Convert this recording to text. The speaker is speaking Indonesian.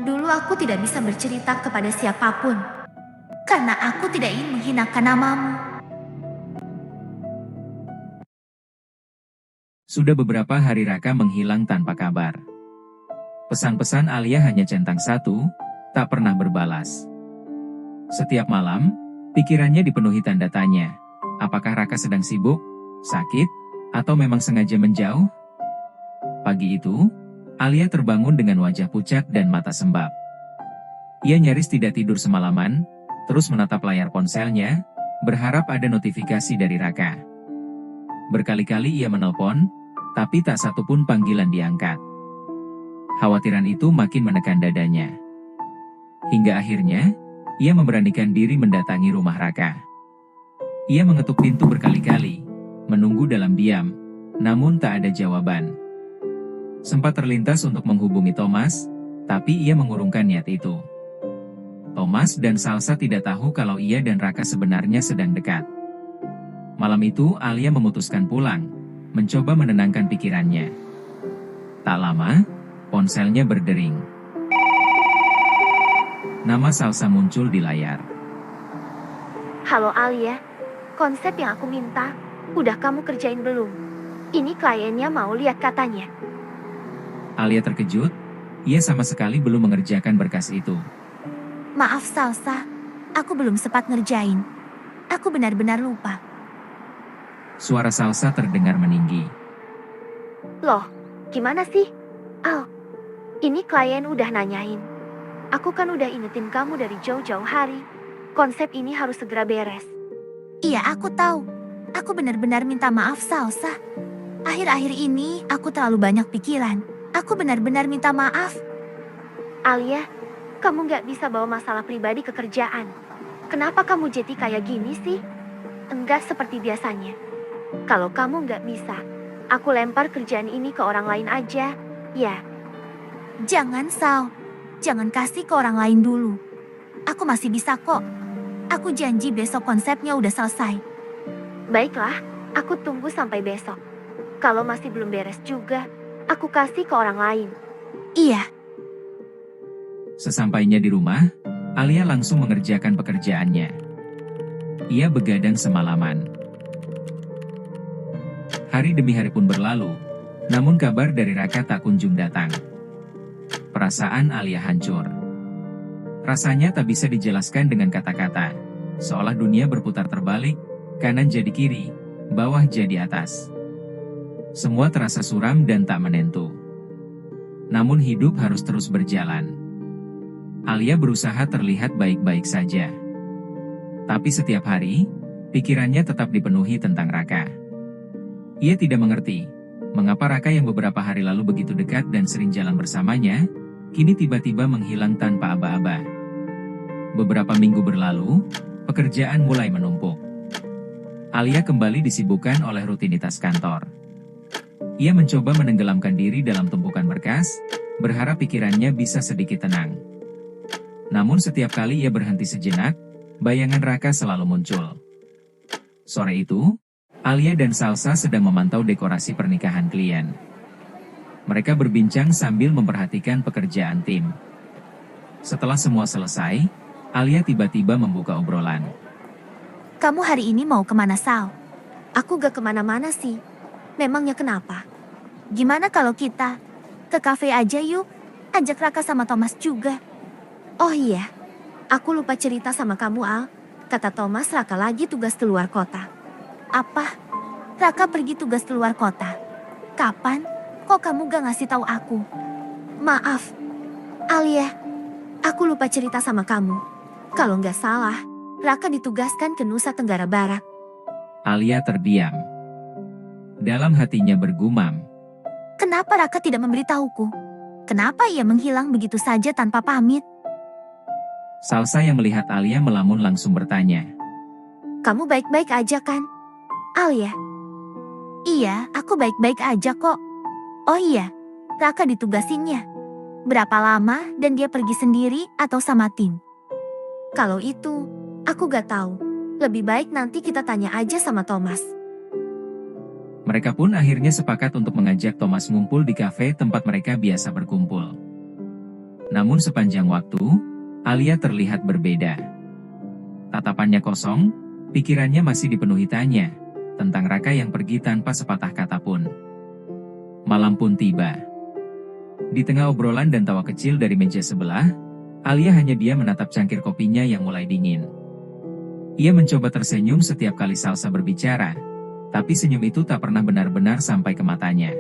Dulu aku tidak bisa bercerita kepada siapapun, karena aku tidak ingin menghinakan namamu. Sudah beberapa hari Raka menghilang tanpa kabar. Pesan-pesan Alia hanya centang satu, tak pernah berbalas. Setiap malam, pikirannya dipenuhi tanda tanya. Apakah Raka sedang sibuk, sakit, atau memang sengaja menjauh? Pagi itu, Alia terbangun dengan wajah pucat dan mata sembab. Ia nyaris tidak tidur semalaman, terus menatap layar ponselnya, berharap ada notifikasi dari Raka. Berkali-kali ia menelpon, tapi tak satupun panggilan diangkat. Khawatiran itu makin menekan dadanya. Hingga akhirnya, ia memberanikan diri mendatangi rumah Raka. Ia mengetuk pintu berkali-kali, menunggu dalam diam, namun tak ada jawaban. Sempat terlintas untuk menghubungi Thomas, tapi ia mengurungkan niat itu. Thomas dan Salsa tidak tahu kalau ia dan Raka sebenarnya sedang dekat. Malam itu Alia memutuskan pulang, mencoba menenangkan pikirannya. Tak lama, ponselnya berdering. Nama Salsa muncul di layar. Halo Alia, konsep yang aku minta, udah kamu kerjain belum? Ini kliennya mau lihat katanya. Alia terkejut, ia sama sekali belum mengerjakan berkas itu. Maaf Salsa, aku belum sempat ngerjain. Aku benar-benar lupa. Suara Salsa terdengar meninggi. Loh, gimana sih? Al, ini klien udah nanyain. Aku kan udah ingetin kamu dari jauh-jauh hari. Konsep ini harus segera beres. Iya, aku tahu. Aku benar-benar minta maaf Salsa. Akhir-akhir ini aku terlalu banyak pikiran. Aku benar-benar minta maaf. Alia, kamu nggak bisa bawa masalah pribadi ke kerjaan. Kenapa kamu jadi kayak gini sih? Enggak seperti biasanya. Kalau kamu nggak bisa, aku lempar kerjaan ini ke orang lain aja, ya. Jangan, Sal. Jangan kasih ke orang lain dulu. Aku masih bisa kok. Aku janji besok konsepnya udah selesai. Baiklah, aku tunggu sampai besok. Kalau masih belum beres juga, aku kasih ke orang lain. Iya. Sesampainya di rumah, Alia langsung mengerjakan pekerjaannya. Ia begadang semalaman. Hari demi hari pun berlalu, namun kabar dari Raka tak kunjung datang. Perasaan Alia hancur. Rasanya tak bisa dijelaskan dengan kata-kata, seolah dunia berputar terbalik, kanan jadi kiri, bawah jadi atas. Semua terasa suram dan tak menentu. Namun hidup harus terus berjalan. Alia berusaha terlihat baik-baik saja. Tapi setiap hari, pikirannya tetap dipenuhi tentang Raka. Ia tidak mengerti, mengapa Raka yang beberapa hari lalu begitu dekat dan sering jalan bersamanya, kini tiba-tiba menghilang tanpa aba-aba. Beberapa minggu berlalu, pekerjaan mulai menumpuk. Alia kembali disibukkan oleh rutinitas kantor. Ia mencoba menenggelamkan diri dalam tumpukan berkas, berharap pikirannya bisa sedikit tenang. Namun setiap kali ia berhenti sejenak, bayangan Raka selalu muncul. Sore itu, Alia dan Salsa sedang memantau dekorasi pernikahan klien. Mereka berbincang sambil memperhatikan pekerjaan tim. Setelah semua selesai, Alia tiba-tiba membuka obrolan. Kamu hari ini mau kemana, Sal? Aku gak kemana-mana sih. Memangnya kenapa? Gimana kalau kita ke kafe aja yuk? Ajak Raka sama Thomas juga. Oh iya, aku lupa cerita sama kamu Al. Kata Thomas Raka lagi tugas keluar kota. Apa? Raka pergi tugas keluar kota? Kapan? Kok kamu gak ngasih tahu aku? Maaf, Alia. Aku lupa cerita sama kamu. Kalau nggak salah, Raka ditugaskan ke Nusa Tenggara Barat. Alia terdiam. Dalam hatinya bergumam. Kenapa Raka tidak memberitahuku? Kenapa ia menghilang begitu saja tanpa pamit? Salsa yang melihat Alia melamun langsung bertanya. Kamu baik-baik aja kan, Alia? Iya, aku baik-baik aja kok. Oh iya, Raka ditugasinnya. Berapa lama dan dia pergi sendiri atau sama tim? Kalau itu, aku gak tahu. Lebih baik nanti kita tanya aja sama Thomas. Mereka pun akhirnya sepakat untuk mengajak Thomas ngumpul di kafe tempat mereka biasa berkumpul. Namun sepanjang waktu, Alia terlihat berbeda. Tatapannya kosong, pikirannya masih dipenuhi tanya tentang Raka yang pergi tanpa sepatah kata pun. Malam pun tiba. Di tengah obrolan dan tawa kecil dari meja sebelah, Alia hanya diam menatap cangkir kopinya yang mulai dingin. Ia mencoba tersenyum setiap kali Salsa berbicara, tapi senyum itu tak pernah benar-benar sampai ke matanya.